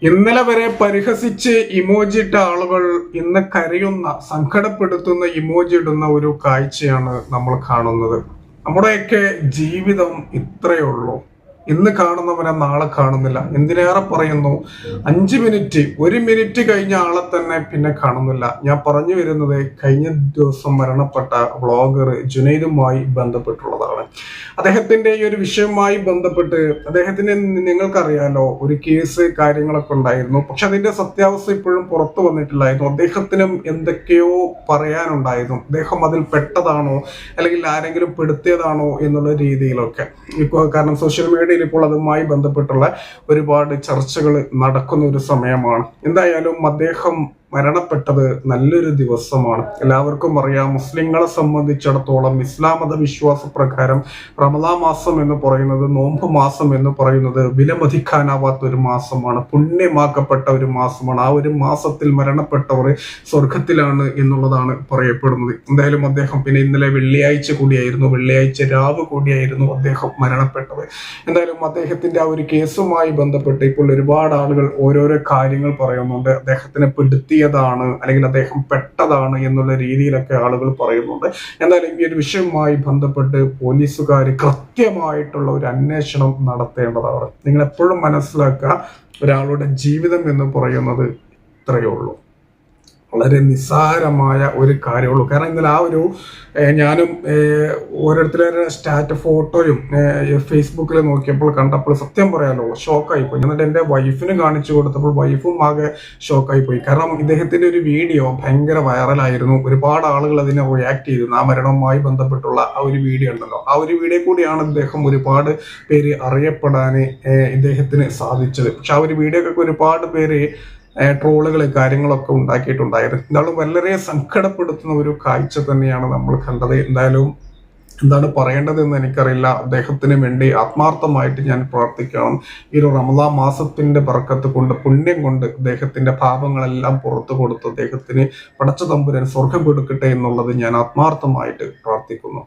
ഇന്നലെ വരെ പരിഹസിച്ച് ഇമോജി ഇട്ട ആളുകൾ ഇന്ന് കരയുന്ന, സങ്കടപ്പെടുത്തുന്ന ഇമോജി ഇടുന്ന ഒരു കാഴ്ചയാണ് നമ്മൾ കാണുന്നത്. നമ്മുടെയൊക്കെ ജീവിതം ഇത്രയേ ഉള്ളൂ. ഇന്ന് കാണുന്നവനെ നാളെ കാണുന്നില്ല. എന്തിനേറെ പറയുന്നു, 5 മിനിറ്റ് 1 മിനിറ്റ് കഴിഞ്ഞ ആളെ തന്നെ പിന്നെ കാണുന്നില്ല. ഞാൻ പറഞ്ഞു വരുന്നത് കഴിഞ്ഞ ദിവസം മരണപ്പെട്ട വ്ളോഗർ ജുനൈദുമായി ബന്ധപ്പെട്ടുള്ളതാണ്. അദ്ദേഹത്തിന്റെ ഈ ഒരു വിഷയവുമായി ബന്ധപ്പെട്ട് അദ്ദേഹത്തിന് നിങ്ങൾക്കറിയാലോ, ഒരു കേസ് കാര്യങ്ങളൊക്കെ ഉണ്ടായിരുന്നു. പക്ഷെ അതിന്റെ സത്യാവസ്ഥ ഇപ്പോഴും പുറത്തു വന്നിട്ടില്ലായിരുന്നു. അദ്ദേഹത്തിനും എന്തൊക്കെയോ പറയാനുണ്ടായിരുന്നു. അദ്ദേഹം അതിൽ പെട്ടതാണോ അല്ലെങ്കിൽ ആരെങ്കിലും പെടുത്തിയതാണോ എന്നുള്ള രീതിയിലൊക്കെ ഇപ്പോൾ, കാരണം സോഷ്യൽ മീഡിയയിൽ ഇപ്പോൾ അതുമായി ബന്ധപ്പെട്ടുള്ള ഒരുപാട് ചർച്ചകൾ നടക്കുന്ന ഒരു സമയമാണ്. എന്തായാലും അദ്ദേഹം മരണപ്പെട്ടത് നല്ലൊരു ദിവസമാണ്. എല്ലാവർക്കും അറിയാം, മുസ്ലിങ്ങളെ സംബന്ധിച്ചിടത്തോളം ഇസ്ലാം മത വിശ്വാസ പ്രകാരം റമദാൻ മാസം എന്ന് പറയുന്നത്, നോമ്പ് മാസം എന്ന് പറയുന്നത് വിലമതിക്കാനാവാത്ത ഒരു മാസമാണ്, പുണ്യമാക്കപ്പെട്ട ഒരു മാസമാണ്. ആ ഒരു മാസത്തിൽ മരണപ്പെട്ടവർ സ്വർഗത്തിലാണ് എന്നുള്ളതാണ് പറയപ്പെടുന്നത്. എന്തായാലും അദ്ദേഹം പിന്നെ ഇന്നലെ വെള്ളിയാഴ്ച കൂടിയായിരുന്നു, വെള്ളിയാഴ്ച രാവ് കൂടിയായിരുന്നു അദ്ദേഹം മരണപ്പെട്ടത്. എന്തായാലും അദ്ദേഹത്തിന്റെ ആ ഒരു കേസുമായി ബന്ധപ്പെട്ട് ഇപ്പോൾ ഒരുപാട് ആളുകൾ ഓരോരോ കാര്യങ്ങൾ പറയുന്നുണ്ട്. അദ്ദേഹത്തിനെ പെടുത്തിയതാണ് അല്ലെങ്കിൽ അദ്ദേഹം പെട്ടതാണ് എന്നുള്ള രീതിയിലൊക്കെ ആളുകൾ പറയുന്നുണ്ട്. എന്തായാലും ഈ ഒരു വിഷയവുമായി ബന്ധപ്പെട്ട് പോലീസുകാർ കൃത്യമായിട്ടുള്ള ഒരു അന്വേഷണം നടത്തേണ്ടതാണ്. നിങ്ങൾ എപ്പോഴും മനസ്സിലാക്കുക, ഒരാളുടെ ജീവിതം എന്ന് പറയുന്നത് ഇത്രയേ ഉള്ളൂ. വളരെ നിസ്സാരമായ ഒരു കാര്യമുള്ളൂ. കാരണം ഇന്നലെ ആ ഒരു ഞാനും ഓരോരുത്തരുടെ ഫോട്ടോയും ഫേസ്ബുക്കിൽ നോക്കിയപ്പോൾ കണ്ടപ്പോൾ സത്യം പറയാലോ ഷോക്കായി പോയി. എന്നിട്ട് എൻ്റെ വൈഫിന് കാണിച്ചു കൊടുത്തപ്പോൾ വൈഫും ആകെ ഷോക്കായി പോയി. കാരണം ഇദ്ദേഹത്തിന്റെ ഒരു വീഡിയോ ഭയങ്കര വൈറലായിരുന്നു. ഒരുപാട് ആളുകൾ അതിനെ റിയാക്ട് ചെയ്തിരുന്നു. ആ മരണവുമായി ബന്ധപ്പെട്ടുള്ള ആ ഒരു വീഡിയോ ഉണ്ടല്ലോ, ആ ഒരു വീഡിയോ കൂടിയാണ് ഇദ്ദേഹം ഒരുപാട് പേര് അറിയപ്പെടാൻ ഇദ്ദേഹത്തിന് സാധിച്ചത്. പക്ഷെ ആ ഒരു വീഡിയോക്കൊക്കെ ഒരുപാട് പേര് ട്രോളുകൾ കാര്യങ്ങളൊക്കെ ഉണ്ടാക്കിയിട്ടുണ്ടായിരുന്നു. എന്തായാലും വളരെ സങ്കടപ്പെടുത്തുന്ന ഒരു കാഴ്ച തന്നെയാണ് നമ്മൾ കണ്ടത്. എന്തായാലും എന്താണ് പറയേണ്ടതെന്ന് എനിക്കറിയില്ല. അദ്ദേഹത്തിന് വേണ്ടി ആത്മാർത്ഥമായിട്ട് ഞാൻ പ്രാർത്ഥിക്കണം. ഈ ഒരു റമദാൻ മാസത്തിന്റെ ബർക്കത്ത് കൊണ്ട്, പുണ്യം കൊണ്ട് അദ്ദേഹത്തിന്റെ പാപങ്ങളെല്ലാം പുറത്തു കൊടുത്ത് അദ്ദേഹത്തിന് പടച്ച തമ്പുരാൻ സ്വർഗം കൊടുക്കട്ടെ എന്നുള്ളത് ഞാൻ ആത്മാർത്ഥമായിട്ട് പ്രാർത്ഥിക്കുന്നു.